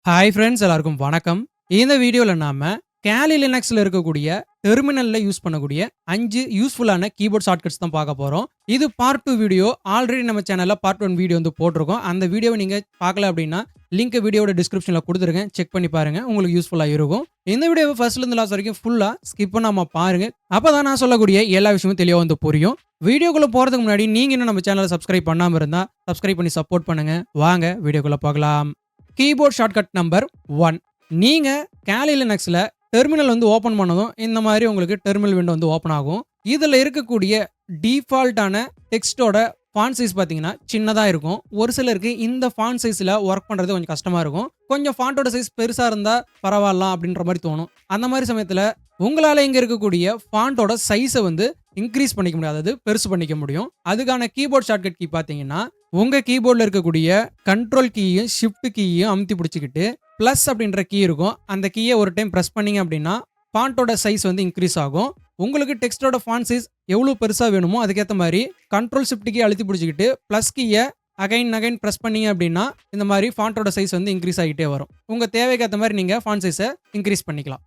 Hi friends, எல்லாருக்கும் வணக்கம். இந்த வீடியோவில் நாம கேலி லினக்ஸில் இருக்கக்கூடிய டெர்மினலில் யூஸ் பண்ணக்கூடிய 5 யூஸ்ஃபுல்லான கீபோர்ட் ஷார்ட்கட்ஸ் தான் பார்க்க போகிறோம். இது பார்ட் 2 வீடியோ. ஆல்ரெடி நம்ம சேனலில் பார்ட் 1 வீடியோ வந்து போட்டிருக்கோம். அந்த வீடியோவை நீங்கள் பார்க்கல அப்படின்னா லிங்க் வீடியோட டிஸ்கிரிப்ஷனில் கொடுத்துருக்கேன். செக் பண்ணி பாருங்கள், உங்களுக்கு யூஸ்ஃபுல்லாக இருக்கும். இந்த வீடியோவை ஃபர்ஸ்ட்லேருந்து லாஸ்ட் வரைக்கும் ஃபுல்லாக ஸ்கிப் பண்ணாமல் பாருங்கள். அப்போ தான் நான் சொல்லக்கூடிய எல்லா விஷயமும் தெளிவாக வந்து புரியும். வீடியோக்குள்ளே போகிறதுக்கு முன்னாடி நீங்கள் இன்னும் நம்ம சேனலை சப்ஸ்கிரைப் பண்ணாமல் இருந்தால் சப்ஸ்கிரைப் பண்ணி சப்போர்ட் பண்ணுங்கள். வாங்க வீடியோக்குள்ளே பார்க்கலாம். Keyboard shortcut number 1. நீங்கள் கேலி லினக்ஸில் டெர்மினல் வந்து ஓப்பன் பண்ணதும் இந்த மாதிரி உங்களுக்கு டெர்மினல் விண்டோ வந்து ஓப்பன் ஆகும். இதில் இருக்கக்கூடிய டிஃபால்ட்டான டெக்ஸ்ட்டோட ஃபாண்ட் சைஸ் பார்த்தீங்கன்னா சின்னதாக இருக்கும். ஒரு சிலருக்கு இந்த ஃபாண்ட் சைஸில் ஒர்க் பண்ணுறது கொஞ்சம் கஷ்டமாக இருக்கும். கொஞ்சம் ஃபாண்ட்டோட சைஸ் பெருசாக இருந்தால் பரவாயில்ல அப்படின்ற மாதிரி தோணும். அந்த மாதிரி சமயத்தில் உங்களால் இங்கே இருக்கக்கூடிய ஃபாண்ட்டோட சைஸை வந்து இன்க்ரீஸ் பண்ணிக்க முடியாது, அதாவது பெருசு பண்ணிக்க முடியும். அதுக்கான கீபோர்ட் ஷார்ட்கட் கீ பார்த்தீங்கன்னா உங்கள் கீபோர்டில் இருக்கக்கூடிய கண்ட்ரோல் கீயும் ஷிஃப்ட் கீயும் அமுத்தி பிடிச்சிக்கிட்டு ப்ளஸ் அப்படின்ற கீ இருக்கும். அந்த கீயை ஒரு டைம் ப்ரெஸ் பண்ணிங்க அப்படின்னா ஃபாண்ட்டோட சைஸ் வந்து இன்க்ரீஸ் ஆகும். உங்களுக்கு டெக்ஸ்டோட ஃபாண்ட் சைஸ் எவ்வளோ பெருசாக வேணுமோ அதுக்கேற்ற மாதிரி கண்ட்ரோல் ஷிஃப்ட் கீயை அழுத்தி பிடிச்சிக்கிட்டு ப்ளஸ் கீயை அகைன் ப்ரெஸ் பண்ணிங்க அப்படின்னா இந்த மாதிரி ஃபாண்ட்டோட சைஸ் வந்து இன்க்ரீஸ் ஆகிட்டே வரும். உங்கள் தேவைக்கு ஏற்ற மாதிரி நீங்கள் ஃபாண்ட் சைஸை இன்க்ரீஸ் பண்ணிக்கலாம்.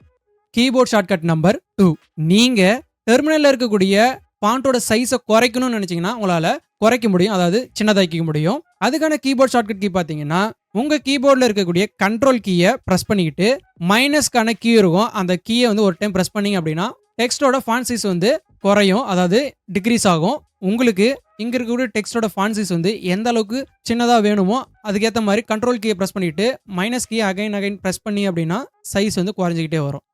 Keyboard shortcut number 2. நீங்கள் டெர்மினலில் இருக்கக்கூடிய ஃபாண்ட்டோட சைஸை குறைக்கணும்னு நினச்சிங்கன்னா உங்களால் குறைக்க முடியும், அதாவது சின்னதாக்கிக்க முடியும். அதுக்கான கீபோர்ட் ஷார்ட்கட் கீ பார்த்தீங்கன்னா உங்கள் கீபோர்டில் இருக்கக்கூடிய கண்ட்ரோல் கீயை ப்ரெஸ் பண்ணிக்கிட்டு மைனஸ்க்கான கீ இருக்கும். அந்த கீயை வந்து ஒரு டைம் ப்ரெஸ் பண்ணிங்க அப்படின்னா டெக்ஸ்டோட ஃபாண்ட் சைஸ் வந்து குறையும், அதாவது டிக்ரீஸ் ஆகும். உங்களுக்கு இங்கே இருக்கக்கூடிய டெக்ஸ்டோட ஃபாண்ட் சைஸ் வந்து எந்த அளவுக்கு சின்னதாக வேணுமோ அதுக்கேற்ற மாதிரி கண்ட்ரோல் கீயை ப்ரெஸ் பண்ணிவிட்டு மைனஸ் கீயை அகைன் ப்ரெஸ் பண்ணி அப்படின்னா சைஸ் வந்து குறைஞ்சிக்கிட்டே வரும்.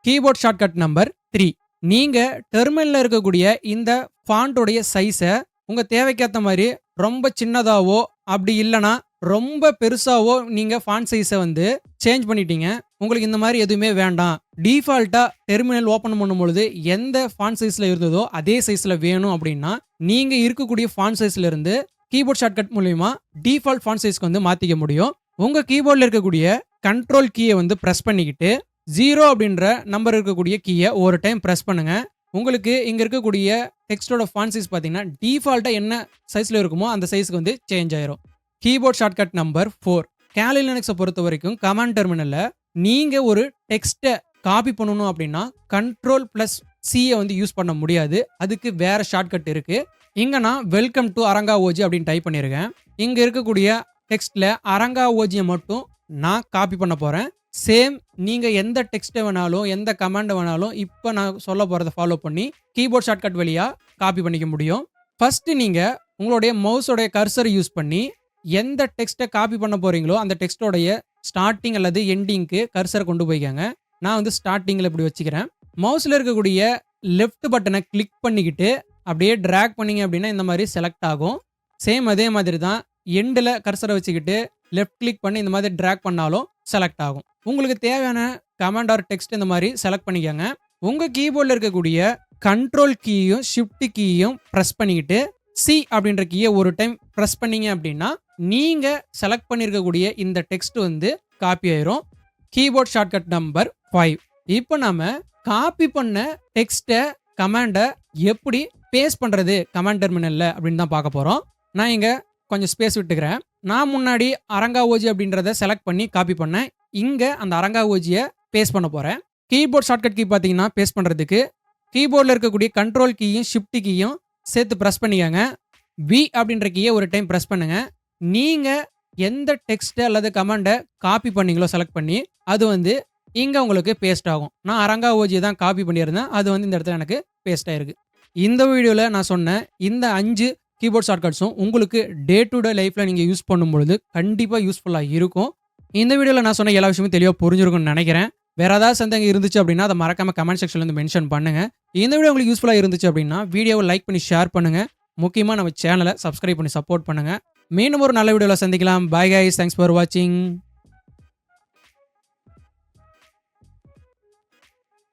Keyboard shortcut number 3. நீங்கள் டெர்மினலில் இருக்கக்கூடிய இந்த ஃபாண்ட்டோடைய சைஸை உங்கள் தேவைக்கேற்ற மாதிரி ரொம்ப சின்னதாகவோ அப்படி இல்லைனா ரொம்ப பெருசாகவோ நீங்கள் ஃபாண்ட் சைஸை வந்து சேஞ்ச் பண்ணிட்டீங்க. உங்களுக்கு இந்த மாதிரி எதுவுமே வேண்டாம், டிஃபால்ட்டாக டெர்மினல் ஓப்பன் பண்ணும்பொழுது எந்த ஃபாண்ட் சைஸில் இருந்ததோ அதே சைஸில் வேணும் அப்படின்னா நீங்கள் இருக்கக்கூடிய ஃபாண்ட் சைஸில் இருந்து கீபோர்ட் ஷார்ட்கட் மூலிமா டிஃபால்ட் ஃபாண்ட் சைஸ்க்கு வந்து மாற்றிக்க முடியும். உங்கள் கீபோர்டில் இருக்கக்கூடிய கண்ட்ரோல் கீயை வந்து ப்ரெஸ் பண்ணிக்கிட்டு 0 அப்படின்ற நம்பர் இருக்கக்கூடிய கீயை ஒரு டைம் ப்ரெஸ் பண்ணுங்க. உங்களுக்கு இங்கே இருக்கக்கூடிய டெக்ஸ்டோட ஃபாண்ட் சைஸ் பார்த்தீங்கன்னா டிஃபால்ட்டாக என்ன சைஸில் இருக்குமோ அந்த சைஸ்க்கு வந்து சேஞ்ச் ஆயிரும். Keyboard shortcut number 4. கேலி லினக்ஸை பொறுத்த வரைக்கும் கமாண்ட் டெர்மினலில் நீங்கள் ஒரு டெக்ஸ்ட்டை காப்பி பண்ணணும் அப்படின்னா கண்ட்ரோல் ப்ளஸ் சியை வந்து யூஸ் பண்ண முடியாது. அதுக்கு வேறு ஷார்ட்கட் இருக்குது. இங்கே நான் வெல்கம் டு அரங்கா ஓஜி அப்படின்னு டைப் பண்ணியிருக்கேன். இங்கே இருக்கக்கூடிய டெக்ஸ்ட்டில் அரங்கா ஓஜியை மட்டும் நான் காப்பி பண்ண போகிறேன். சேம் நீங்கள் எந்த டெக்ஸ்ட்டை வேணாலும் எந்த கமாண்டை வேணாலும் இப்போ நான் சொல்ல போகிறத ஃபாலோ பண்ணி கீபோர்ட் ஷார்ட்கட் வழியாக காப்பி பண்ணிக்க முடியும். ஃபஸ்ட்டு நீங்கள் உங்களுடைய மவுஸோடைய கர்சரை யூஸ் பண்ணி எந்த டெக்ஸ்ட்டை காப்பி பண்ண போகிறீங்களோ அந்த டெக்ஸ்ட்டோடைய ஸ்டார்டிங் அல்லது எண்டிங்க்கு கர்சரை கொண்டு போய்க்காங்க. நான் வந்து ஸ்டார்டிங்கில் இப்படி வச்சுக்கிறேன். மவுஸில் இருக்கக்கூடிய லெஃப்ட் பட்டனை கிளிக் பண்ணிக்கிட்டு அப்படியே ட்ராக் பண்ணிங்க அப்படின்னா இந்த மாதிரி செலக்ட் ஆகும். சேம் அதே மாதிரி தான் எண்டில் கர்சரை வச்சுக்கிட்டு லெஃப்ட் கிளிக் பண்ணி இந்த மாதிரி ட்ராக் பண்ணாலும் செலக்ட் ஆகும். உங்களுக்கு தேவையான கமாண்ட் ஆர் டெக்ஸ்ட் இந்த மாதிரி செலக்ட் பண்ணிக்கோங்க. உங்கள் கீபோர்டில் இருக்கக்கூடிய கண்ட்ரோல் கீயும் ஷிஃப்ட் கீயும் ப்ரெஸ் பண்ணிக்கிட்டு சி அப்படின்ற கீயை ஒரு டைம் ப்ரெஸ் பண்ணிங்க அப்படின்னா நீங்கள் செலக்ட் பண்ணியிருக்கக்கூடிய இந்த டெக்ஸ்ட் வந்து காப்பி ஆயிரும். Keyboard shortcut number 5. இப்போ நம்ம காப்பி பண்ண டெக்ஸ்ட்டை கமாண்டை எப்படி பேஸ்ட் பண்ணுறது கமாண்ட் டெர்மினலில் அப்படின்னு தான் பார்க்க போகிறோம். நான் இங்கே கொஞ்சம் ஸ்பேஸ் விட்டுக்கிறேன். நான் முன்னாடி அரங்கா ஓஜி அப்படின்றத செலக்ட் பண்ணி காப்பி பண்ணேன். இங்கே அந்த அரங்கா ஓஜியை பேஸ்ட் பண்ண போகிறேன். கீபோர்ட் ஷார்ட்கட் கீ பார்த்தீங்கன்னா பேஸ்ட் பண்ணுறதுக்கு கீபோர்டில் இருக்கக்கூடிய கண்ட்ரோல் கீயும் ஷிஃப்ட் கீயும் சேர்த்து ப்ரெஸ் பண்ணிக்கோங்க. வி அப்படின்ற கீயை ஒரு டைம் ப்ரெஸ் பண்ணுங்கள். நீங்கள் எந்த டெக்ஸ்ட்டை அல்லது கமாண்டை காப்பி பண்ணீங்களோ செலக்ட் பண்ணி அது வந்து இங்கே உங்களுக்கு பேஸ்ட் ஆகும். நான் அரங்கா ஓஜியை தான் காப்பி பண்ணியிருந்தேன், அது வந்து இந்த இடத்துல எனக்கு பேஸ்ட் ஆகிருக்கு. இந்த வீடியோவில் நான் சொன்ன இந்த 5 கீபோர்ட் ஷார்ட்கட்ஸும் உங்களுக்கு டே டு டே லைஃப்பில் நீங்கள் யூஸ் பண்ணும்பொழுது கண்டிப்பாக யூஸ்ஃபுல்லாக இருக்கும். இந்த வீடியோவில் நான் சொன்ன எல்லா விஷயமும் தெளிவாக புரிஞ்சிருக்கும்னு நினைக்கிறேன். வேறு ஏதாவது சந்தேகம் இருந்துச்சு அப்படின்னா அதை மறக்காமல் கமெண்ட் செக்ஷனில் வந்து மென்ஷன் பண்ணுங்கள். இந்த வீடியோ உங்களுக்கு யூஸ்ஃபுல்லாக இருந்துச்சு அப்படின்னா வீடியோவை லைக் பண்ணி ஷேர் பண்ணுங்கள். முக்கியமாக நம்ம சேனலை சப்ஸ்கிரைப் பண்ணி சப்போர்ட் பண்ணுங்கள். மீண்டும் ஒரு நல்ல வீடியோவில் சந்திக்கலாம். பாய் கைஸ், தேங்க்ஸ் ஃபார் வாட்சிங்.